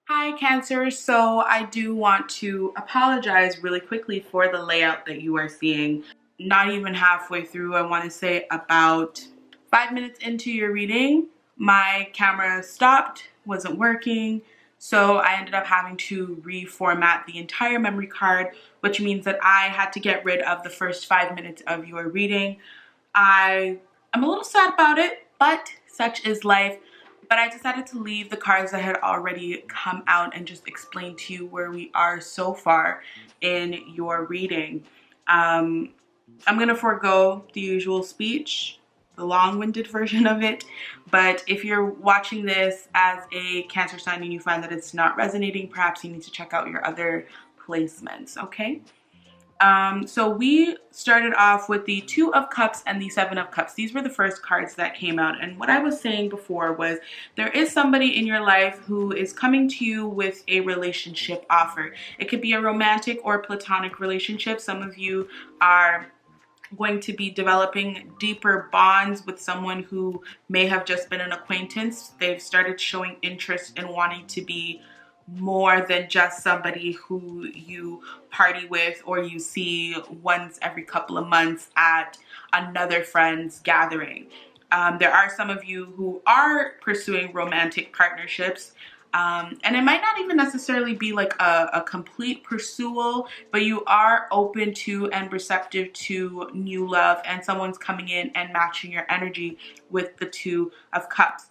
Hi, Cancer. So I do want to apologize really quickly for the layout that you are seeing. Not even halfway through, I want to say about 5 minutes into your reading, my camera stopped, wasn't working. So I ended up having to reformat the entire memory card, which means that I had to get rid of the first 5 minutes of your reading. I am a little sad about it, but such is life. But I decided to leave the cards that had already come out and just explain to you where we are so far in your reading. I'm going to forego the usual speech, the long-winded version of it. But if you're watching this as a Cancer sign and you find that it's not resonating, perhaps you need to check out your other placements, okay? So we started off with the Two of Cups and the Seven of Cups. These were the first cards that came out. And what I was saying before was there is somebody in your life who is coming to you with a relationship offer. It could be a romantic or platonic relationship. Some of you are going to be developing deeper bonds with someone who may have just been an acquaintance. They've started showing interest in wanting to be more than just somebody who you party with or you see once every couple of months at another friend's gathering. There are some of you who are pursuing romantic partnerships. And it might not even necessarily be like a complete pursual, but you are open to and receptive to new love, and someone's coming in and matching your energy with the Two of Cups.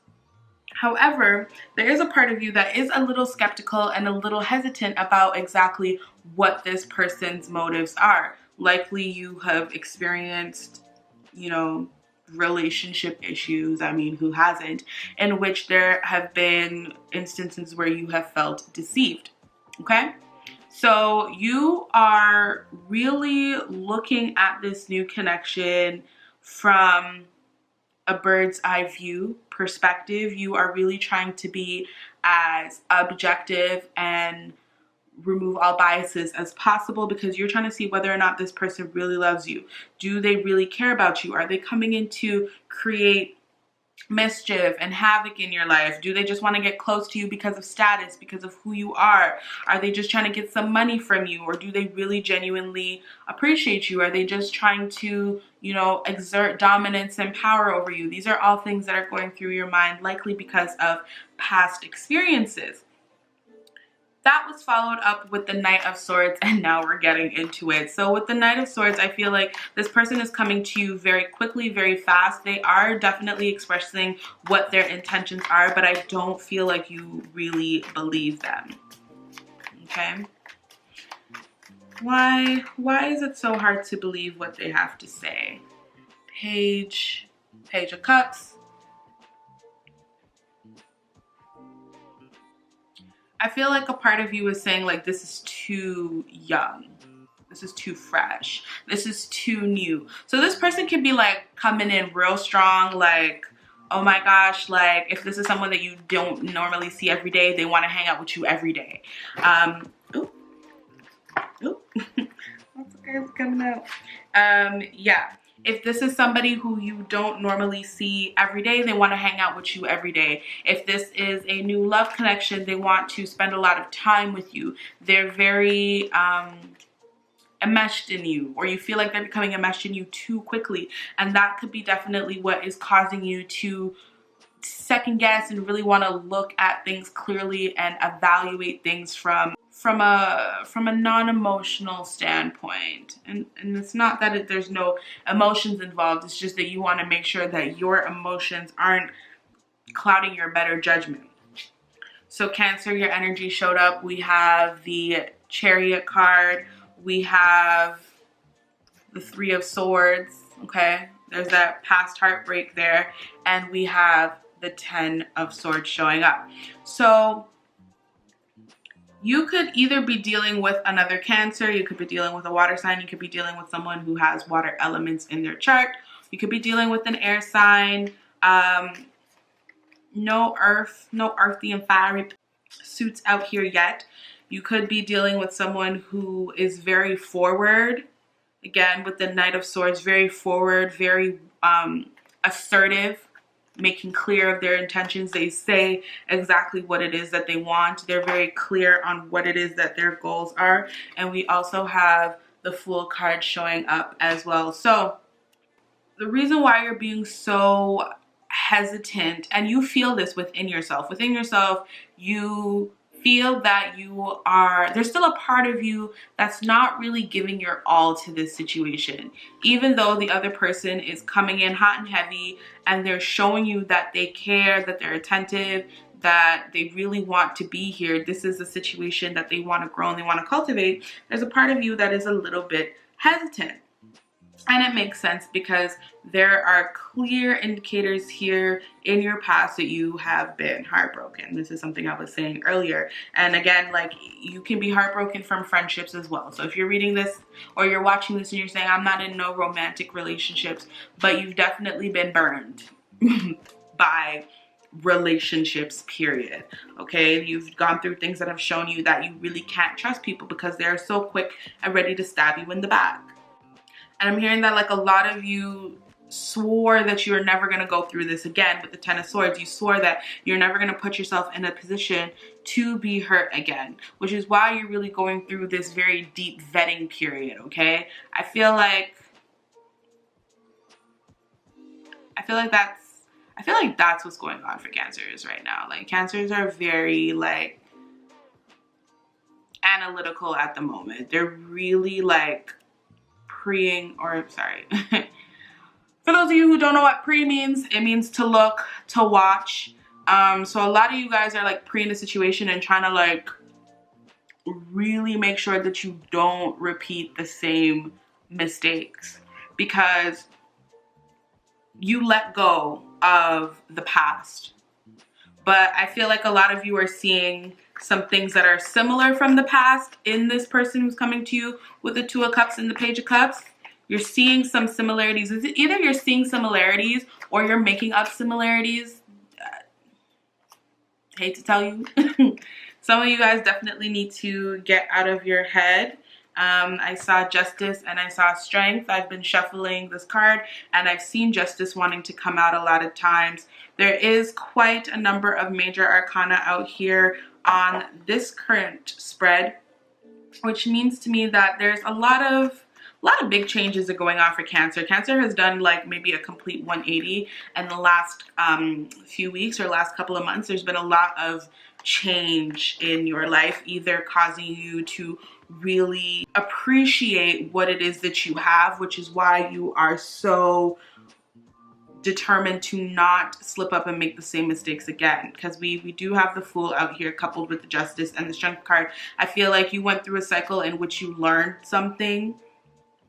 However, there is a part of you that is a little skeptical and a little hesitant about exactly what this person's motives are. Likely you have experienced, relationship issues. I mean, who hasn't? In which there have been instances where you have felt deceived. Okay? So you are really looking at this new connection from a bird's eye view perspective. You are really trying to be as objective and remove all biases as possible because you're trying to see whether or not this person really loves you. Do they really care about you? Are they coming in to create mischief and havoc in your life? Do they just want to get close to you because of status, because of who you are? Are they just trying to get some money from you? Or do they really genuinely appreciate you? Are they just trying to, exert dominance and power over you? These are all things that are going through your mind, likely because of past experiences. That was followed up with the Knight of Swords, and now we're getting into it. So with the Knight of Swords, I feel like this person is coming to you very quickly, very fast. They are definitely expressing what their intentions are, but I don't feel like you really believe them. Okay? Why is it so hard to believe what they have to say? Page of Cups. I feel like a part of you is saying like, this is too young. This is too fresh. This is too new. So this person can be like coming in real strong, like, oh my gosh, like if this is someone that you don't normally see every day, they want to hang out with you every day. Ooh. That's okay, it's coming out. Yeah. If this is somebody who you don't normally see every day, they want to hang out with you every day. If this is a new love connection, they want to spend a lot of time with you. They're very enmeshed in you, or you feel like they're becoming enmeshed in you too quickly. And that could be definitely what is causing you to second guess and really want to look at things clearly and evaluate things from a non-emotional standpoint. And it's not that there's no emotions involved. It's just that you want to make sure that your emotions aren't clouding your better judgment. So Cancer, your energy showed up. We have the Chariot card. We have the Three of Swords. Okay, there's that past heartbreak there. And we have the Ten of Swords showing up. So you could either be dealing with another Cancer, you could be dealing with a water sign, you could be dealing with someone who has water elements in their chart, you could be dealing with an air sign, no earthy and fiery suits out here yet. You could be dealing with someone who is very forward, again with the Knight of Swords, very forward, very assertive. making clear of their intentions. They say exactly what it is that they want. They're very clear on what it is that their goals are. And we also have the Fool card showing up as well. So the reason why you're being so hesitant, and you feel this within yourself, you feel that there's still a part of you that's not really giving your all to this situation, even though the other person is coming in hot and heavy and they're showing you that they care, that they're attentive, that they really want to be here. This is a situation that they want to grow and they want to cultivate. There's a part of you that is a little bit hesitant. And it makes sense because there are clear indicators here in your past that you have been heartbroken. This is something I was saying earlier. And again, like, you can be heartbroken from friendships as well. So if you're reading this or you're watching this and you're saying, I'm not in no romantic relationships, but you've definitely been burned by relationships, period. Okay, you've gone through things that have shown you that you really can't trust people because they're so quick and ready to stab you in the back. And I'm hearing that, like, a lot of you swore that you're never going to go through this again with the Ten of Swords. You swore that you're never going to put yourself in a position to be hurt again, which is why you're really going through this very deep vetting period, okay? I feel like that's what's going on for Cancers right now. Like, Cancers are very, like, analytical at the moment. They're really, like, for those of you who don't know what pre means, it means to look, to watch. So a lot of you guys are like pre-ing the situation and trying to like really make sure that you don't repeat the same mistakes, because you let go of the past. But I feel like a lot of you are seeing some things that are similar from the past in this person who's coming to you with the Two of Cups and the Page of Cups. You're seeing some similarities. Either you're seeing similarities or you're making up similarities. Hate to tell you. Some of you guys definitely need to get out of your head. I saw Justice and I saw Strength. I've been shuffling this card and I've seen Justice wanting to come out a lot of times. There is quite a number of major arcana out here on this current spread, which means to me that there's a lot of big changes that are going on for Cancer. Cancer has done like maybe a complete 180 in the last few weeks or last couple of months. There's been a lot of change in your life, either causing you to really appreciate what it is that you have, which is why you are so determined to not slip up and make the same mistakes again, because we do have the Fool out here coupled with the Justice and the Strength card. I feel like you went through a cycle in which you learned something.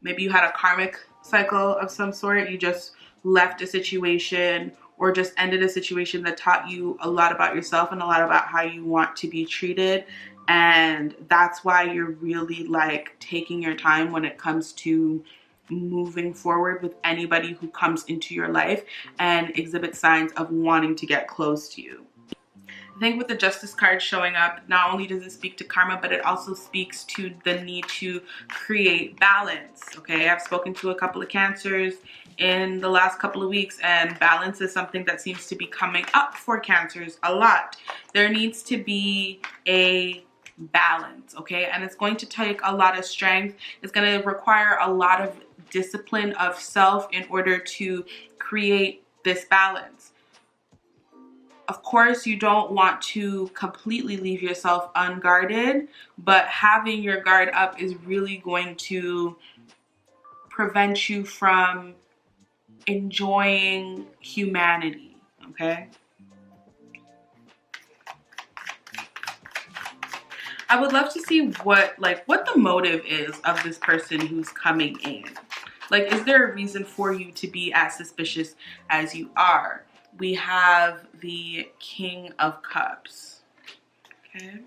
Maybe you had a karmic cycle of some sort. You just left a situation or just ended a situation that taught you a lot about yourself and a lot about how you want to be treated. And that's why you're really like taking your time when it comes to moving forward with anybody who comes into your life and exhibits signs of wanting to get close to you. I think with the Justice card showing up, not only does it speak to karma, but it also speaks to the need to create balance. Okay, I've spoken to a couple of Cancers in the last couple of weeks, and balance is something that seems to be coming up for Cancers a lot. There needs to be a balance, okay? And it's going to take a lot of strength. It's going to require a lot of discipline of self in order to create this balance. Of course, you don't want to completely leave yourself unguarded, but having your guard up is really going to prevent you from enjoying humanity, okay? I would love to see what the motive is of this person who's coming in. Like, is there a reason for you to be as suspicious as you are? We have the King of Cups. Okay.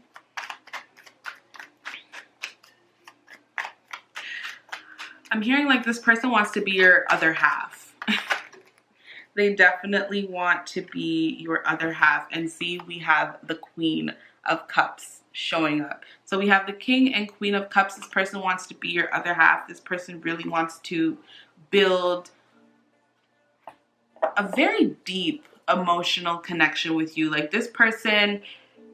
I'm hearing like this person wants to be your other half. They definitely want to be your other half. And see, we have the Queen of Cups showing up. So we have the King and Queen of Cups. This person wants to be your other half. This person really wants to build a very deep emotional connection with you. Like this person,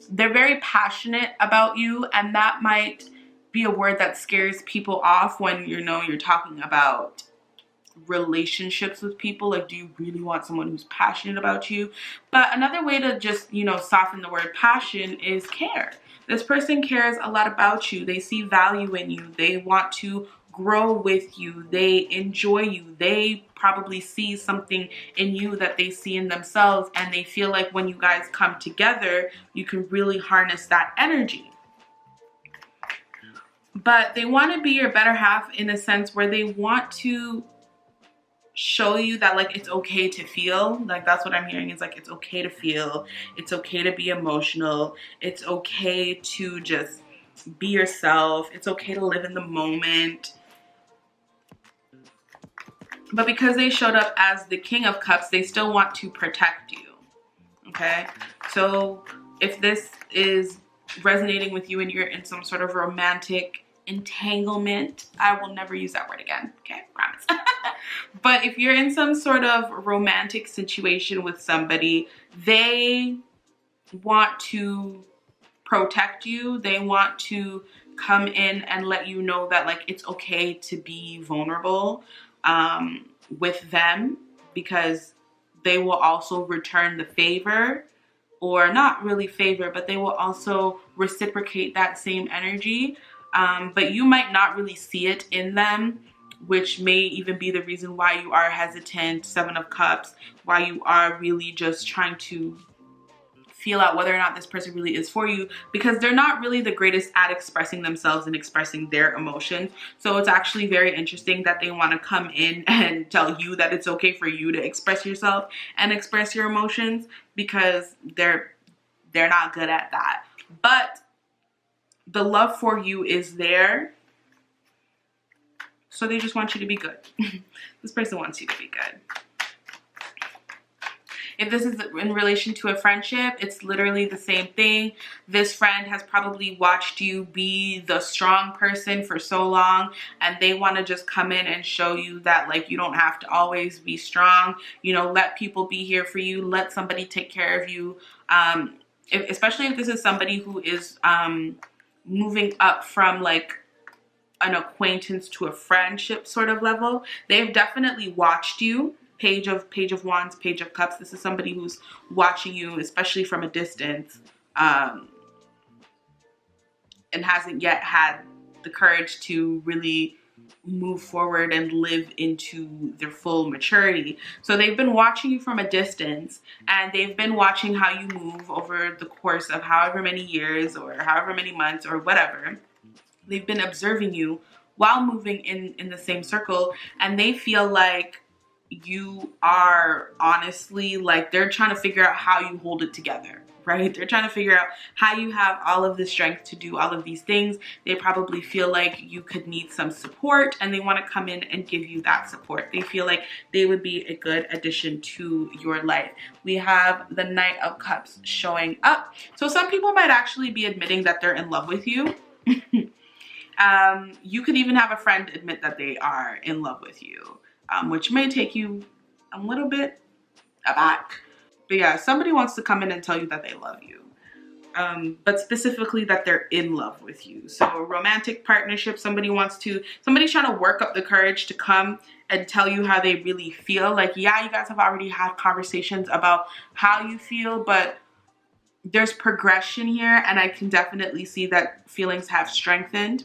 they're very passionate about you, and that might be a word that scares people off when you're talking about relationships with people. Like, do you really want someone who's passionate about you? But another way to just, soften the word passion is care. This person cares a lot about you. They see value in you. They want to grow with you. They enjoy you. They probably see something in you that they see in themselves, and they feel like when you guys come together, you can really harness that energy. But they want to be your better half in a sense where they want to show you that, like, it's okay to feel. Like, that's what I'm hearing, is like, it's okay to feel, it's okay to be emotional, it's okay to just be yourself, it's okay to live in the moment. But because they showed up as the King of Cups, they still want to protect you. Okay, so if this is resonating with you and you're in some sort of romantic entanglement, I will never use that word again, okay, promise. But if you're in some sort of romantic situation with somebody, they want to protect you. They want to come in and let you know that, like, it's okay to be vulnerable with them, because they will also return the favor, or not really favor, but they will also reciprocate that same energy. But you might not really see it in them, which may even be the reason why you are hesitant, Seven of Cups, why you are really just trying to feel out whether or not this person really is for you, because they're not really the greatest at expressing themselves and expressing their emotions. So it's actually very interesting that they want to come in and tell you that it's okay for you to express yourself and express your emotions, because they're not good at that. But the love for you is there, so they just want you to be good. This person wants you to be good. If this is in relation to a friendship, it's literally the same thing. This friend has probably watched you be the strong person for so long, and they want to just come in and show you that, like, you don't have to always be strong. Let people be here for you. Let somebody take care of you. Especially if this is somebody who is moving up from, like, an acquaintance to a friendship sort of level. They've definitely watched you. Page of Wands, Page of Cups. This is somebody who's watching you, especially from a distance, and hasn't yet had the courage to really move forward and live into their full maturity. So they've been watching you from a distance, and they've been watching how you move over the course of however many years or however many months or whatever. They've been observing you while moving in the same circle, and they feel like you are honestly, like, they're trying to figure out how you hold it together, right? They're trying to figure out how you have all of the strength to do all of these things. They probably feel like you could need some support, and they want to come in and give you that support. They feel like they would be a good addition to your life. We have the Knight of Cups showing up. So some people might actually be admitting that they're in love with you. You could even have a friend admit that they are in love with you, which may take you a little bit aback. But yeah, somebody wants to come in and tell you that they love you, but specifically that they're in love with you. So a romantic partnership, somebody's trying to work up the courage to come and tell you how they really feel. Like, yeah, you guys have already had conversations about how you feel, but there's progression here, and I can definitely see that feelings have strengthened.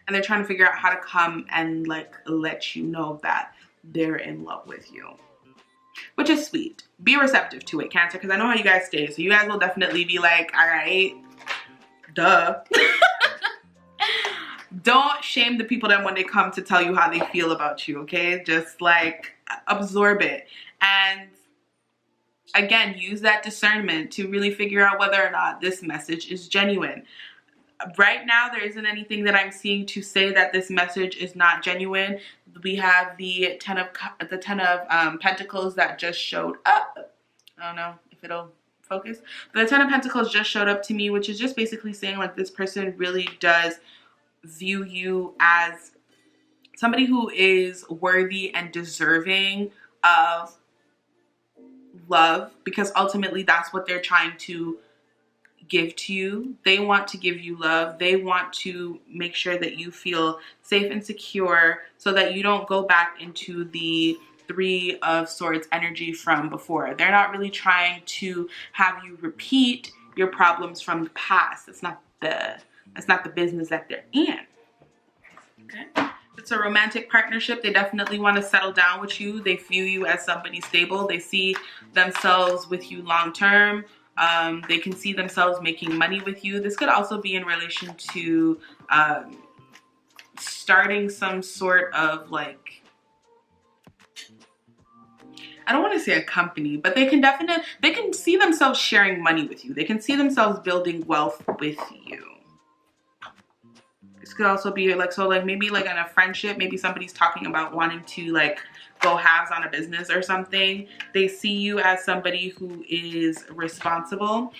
And they're trying to figure out how to come and, like, let you know that they're in love with you, which is sweet. Be receptive to it, Cancer, because I know how you guys stay. So you guys will definitely be like, all right, duh. Don't shame the people that when they come to tell you how they feel about you, okay? Just, like, absorb it. And again, use that discernment to really figure out whether or not this message is genuine. Right now, there isn't anything that I'm seeing to say that this message is not genuine. We have the Ten of Pentacles that just showed up. I don't know if it'll focus, but the Ten of Pentacles just showed up to me, which is just basically saying, like, this person really does view you as somebody who is worthy and deserving of love, because ultimately that's what they're trying to give to you. They want to give you love. They want to make sure that you feel safe and secure so that you don't go back into the Three of Swords energy from before. They're not really trying to have you repeat your problems from the past. That's not the business that they're in. Okay? It's a romantic partnership. They definitely want to settle down with you. They view you as somebody stable. They see themselves with you long term. They can see themselves making money with you. This could also be in relation to starting some sort of like, I don't want to say a company, but they can see themselves sharing money with you. They can see themselves building wealth with you. This could also be like, so like maybe like in a friendship, maybe somebody's talking about wanting to like go halves on a business or something. They see you as somebody who is responsible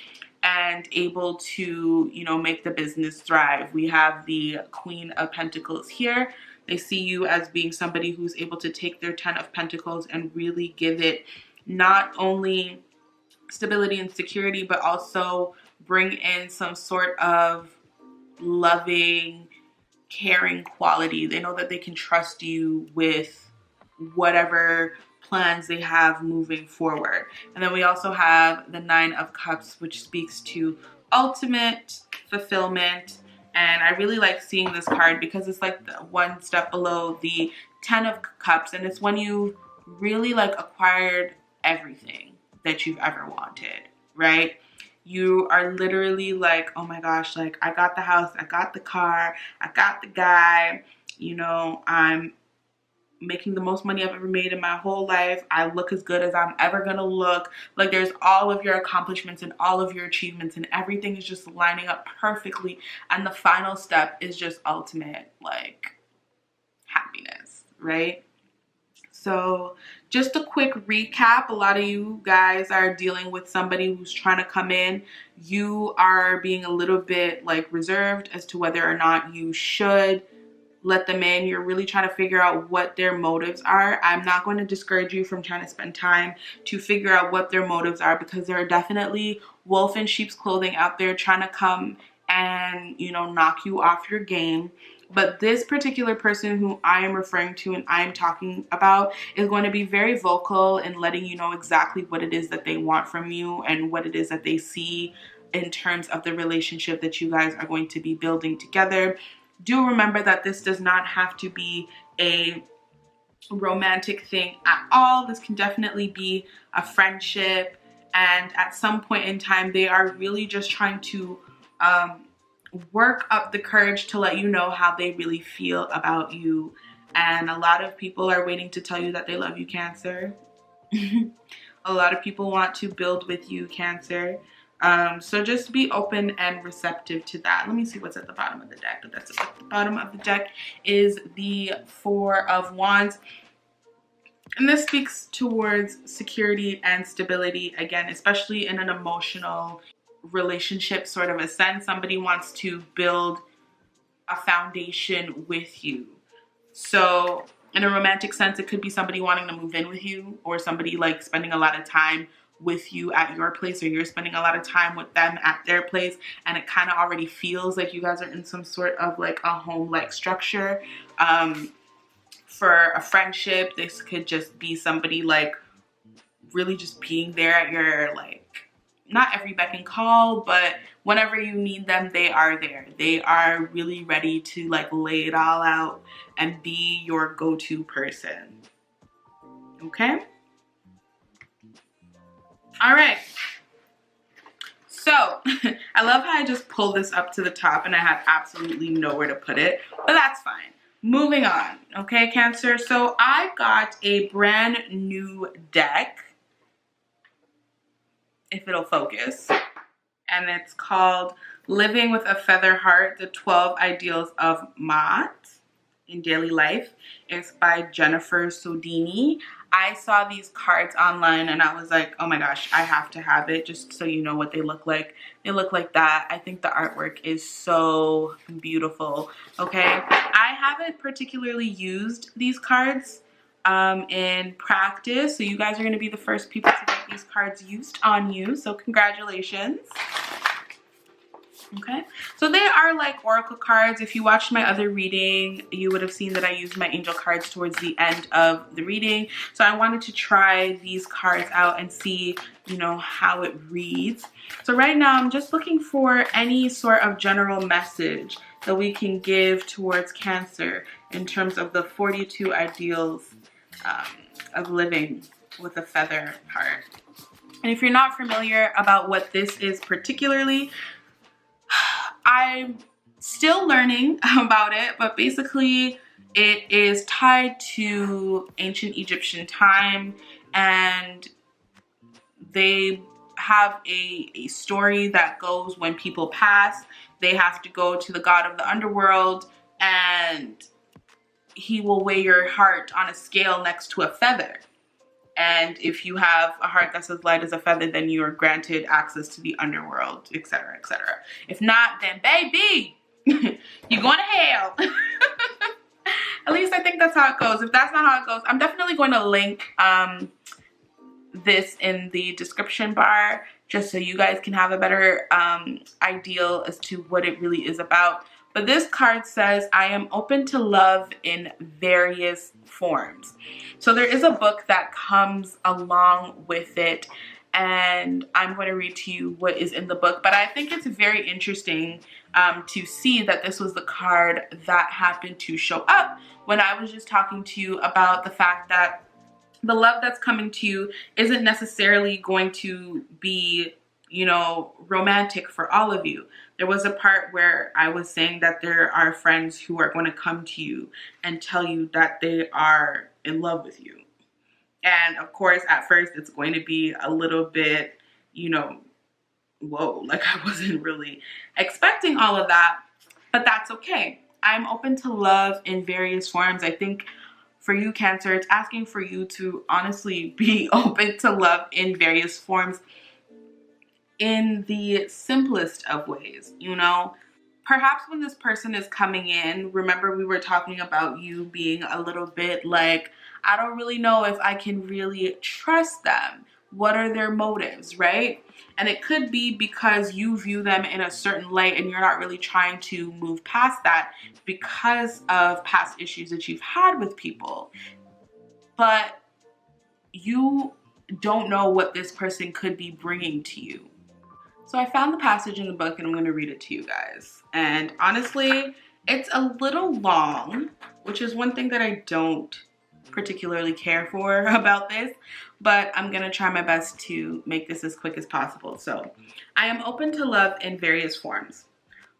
and able to, you know, make the business thrive. We have the Queen of Pentacles here. They see you as being somebody who's able to take their 10 of Pentacles and really give it not only stability and security, but also bring in some sort of loving, caring quality. They know that they can trust you with whatever plans they have moving forward. And then we also have the Nine of Cups, which speaks to ultimate fulfillment. And I really like seeing this card because it's like the one step below the 10 of Cups, and it's when you really like acquired everything that you've ever wanted, right? You are literally like, oh my gosh, like I got the house, I got the car, I got the guy, you know, I'm making the most money I've ever made in my whole life. I look as good as I'm ever gonna look. Like there's all of your accomplishments and all of your achievements and everything is just lining up perfectly. And the final step is just ultimate like happiness, right? So just a quick recap. A lot of you guys are dealing with somebody who's trying to come in. You are being a little bit like reserved as to whether or not you should let them in. You're really trying to figure out what their motives are. I'm not going to discourage you from trying to spend time to figure out what their motives are, because there are definitely wolf in sheep's clothing out there trying to come and, you know, knock you off your game. But this particular person who I am referring to and I am talking about is going to be very vocal in letting you know exactly what it is that they want from you and what it is that they see in terms of the relationship that you guys are going to be building together. Do remember that this does not have to be a romantic thing at all. This can definitely be a friendship. And at some point in time, they are really just trying to work up the courage to let you know how they really feel about you. And a lot of people are waiting to tell you that they love you, Cancer. A lot of people want to build with you, Cancer. So just be open and receptive to that. Let me see what's at the bottom of the deck. That's at the bottom of the deck is the Four of Wands. And this speaks towards security and stability, again, especially in an emotional relationship sort of a sense. Somebody wants to build a foundation with you. So in a romantic sense, it could be somebody wanting to move in with you, or somebody like spending a lot of time with you at your place, or you're spending a lot of time with them at their place, and it kind of already feels like you guys are in some sort of like a home-like structure. For a friendship, this could just be somebody like really just being there at your like, not every beck and call, but whenever you need them, they are there. They are really ready to like lay it all out and be your go-to person. Okay? All right. So I love how I just pulled this up to the top and I had absolutely nowhere to put it, but that's fine. Moving on. Okay, Cancer. So I got a brand new deck, if it'll focus, and it's called Living with a Feather Heart, the 12 Ideals of Mott in Daily Life. It's by Jennifer Sodini. I saw these cards online and I was like, oh my gosh, I have to have it, just so you know what they look like. They look like that. I think the artwork is so beautiful. Okay, I haven't particularly used these cards in practice, so you guys are going to be the first people to get get these cards used on you, so congratulations. Okay, so they are like oracle cards. If you watched my other reading, you would have seen that I used my angel cards towards the end of the reading. So I wanted to try these cards out and see, you know, how it reads. So right now I'm just looking for any sort of general message that we can give towards Cancer in terms of the 42 ideals of living with a feather heart. And if you're not familiar about what this is particularly, I'm still learning about it, but basically it is tied to ancient Egyptian time, and they have a story that goes when people pass, they have to go to the god of the underworld, and he will weigh your heart on a scale next to a feather. And if you have a heart that's as light as a feather, then you are granted access to the underworld, etc., etc. If not, then baby, you're going to hell. At least I think that's how it goes. If that's not how it goes, I'm definitely going to link this in the description bar, just so you guys can have a better idea as to what it really is about. But this card says, I am open to love in various forms. So there is a book that comes along with it, and I'm going to read to you what is in the book. But I think it's very interesting to see that this was the card that happened to show up when I was just talking to you about the fact that the love that's coming to you isn't necessarily going to be, you know, romantic for all of you. There was a part where I was saying that there are friends who are going to come to you and tell you that they are in love with you. And of course, at first, it's going to be a little bit, you know, whoa, like I wasn't really expecting all of that, but that's okay. I'm open to love in various forms. I think for you, Cancer, it's asking for you to honestly be open to love in various forms in the simplest of ways, you know. Perhaps when this person is coming in, remember we were talking about you being a little bit like, I don't really know if I can really trust them. What are their motives, right? And it could be because you view them in a certain light and you're not really trying to move past that because of past issues that you've had with people. But you don't know what this person could be bringing to you. So I found the passage in the book and I'm going to read it to you guys. And honestly, it's a little long, which is one thing that I don't particularly care for about this, but I'm going to try my best to make this as quick as possible. So, I am open to love in various forms.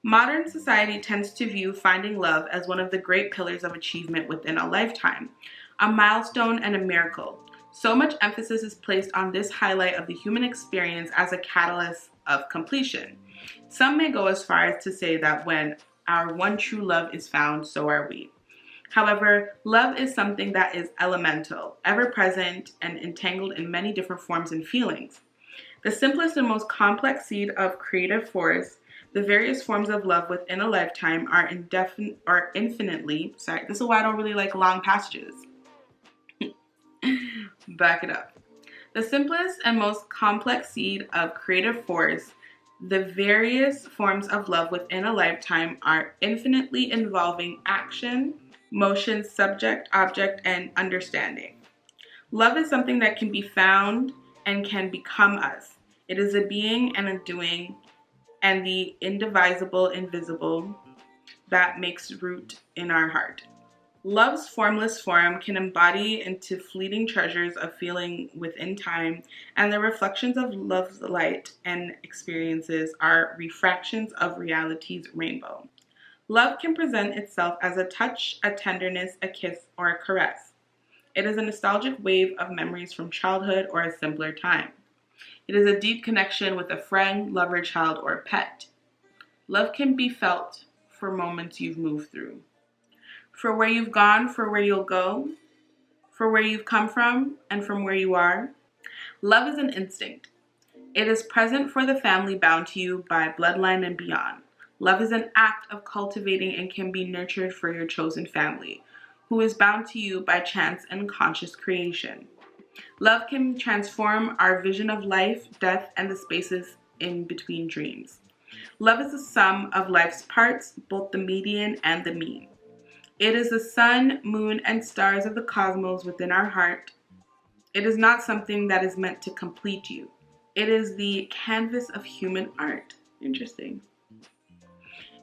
Modern society tends to view finding love as one of the great pillars of achievement within a lifetime, a milestone and a miracle. So much emphasis is placed on this highlight of the human experience as a catalyst of completion. Some may go as far as to say that when our one true love is found, so are we. However, love is something that is elemental, ever present, and entangled in many different forms and feelings. The simplest and most complex seed of creative force, the various forms of love within a lifetime are infinitely, this is why I don't really like long passages. Back it up. The simplest and most complex seed of creative force, the various forms of love within a lifetime are infinitely involving action, motion, subject, object, and understanding. Love is something that can be found and can become us. It is a being and a doing, and the indivisible, invisible that makes root in our heart. Love's formless form can embody into fleeting treasures of feeling within time, and the reflections of love's light and experiences are refractions of reality's rainbow. Love can present itself as a touch, a tenderness, a kiss, or a caress. It is a nostalgic wave of memories from childhood or a simpler time. It is a deep connection with a friend, lover, child, or pet. Love can be felt for moments you've moved through. For where you've gone, for where you'll go, for where you've come from, and from where you are. Love is an instinct. It is present for the family bound to you by bloodline and beyond. Love is an act of cultivating and can be nurtured for your chosen family, who is bound to you by chance and conscious creation. Love can transform our vision of life, death, and the spaces in between dreams. Love is the sum of life's parts, both the median and the mean. It is the sun, moon, and stars of the cosmos within our heart. It is not something that is meant to complete you. It is the canvas of human art. Interesting.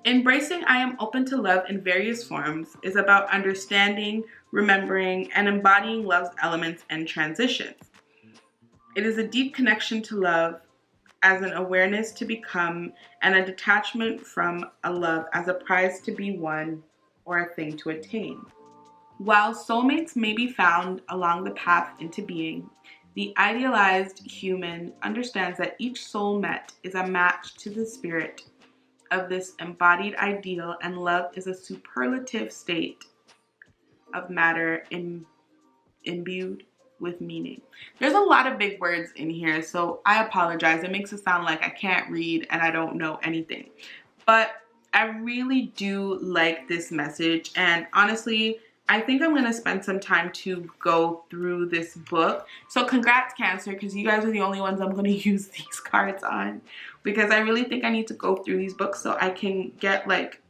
Embracing I am open to love in various forms is about understanding, remembering, and embodying love's elements and transitions. It is a deep connection to love as an awareness to become and a detachment from a love as a prize to be won or a thing to attain. While soulmates may be found along the path into being, the idealized human understands that each soul met is a match to the spirit of this embodied ideal, and love is a superlative state of matter imbued with meaning. There's a lot of big words in here, so I apologize. It makes it sound like I can't read and I don't know anything. But I really do like this message, and honestly, I think I'm going to spend some time to go through this book. So congrats, Cancer, because you guys are the only ones I'm going to use these cards on, because I really think I need to go through these books so I can get like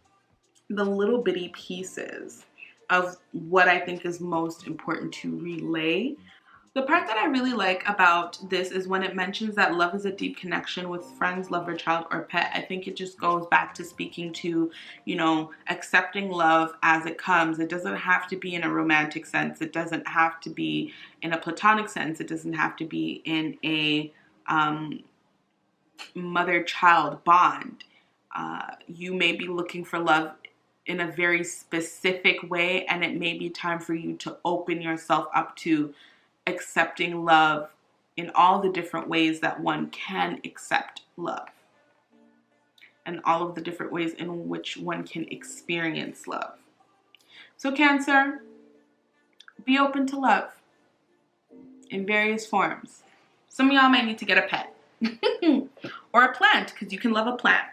the little bitty pieces of what I think is most important to relay. The part that I really like about this is when it mentions that love is a deep connection with friends, lover, child, or pet. I think it just goes back to speaking to, you know, accepting love as it comes. It doesn't have to be in a romantic sense. It doesn't have to be in a platonic sense. It doesn't have to be in a mother-child bond. You may be looking for love in a very specific way, and it may be time for you to open yourself up to accepting love in all the different ways that one can accept love, and all of the different ways in which one can experience love. So Cancer, be open to love in various forms. Some of y'all might need to get a pet or a plant, because you can love a plant.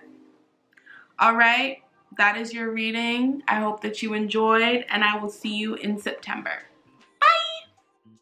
All right, that is your reading. I hope that you enjoyed, and I will see you in September.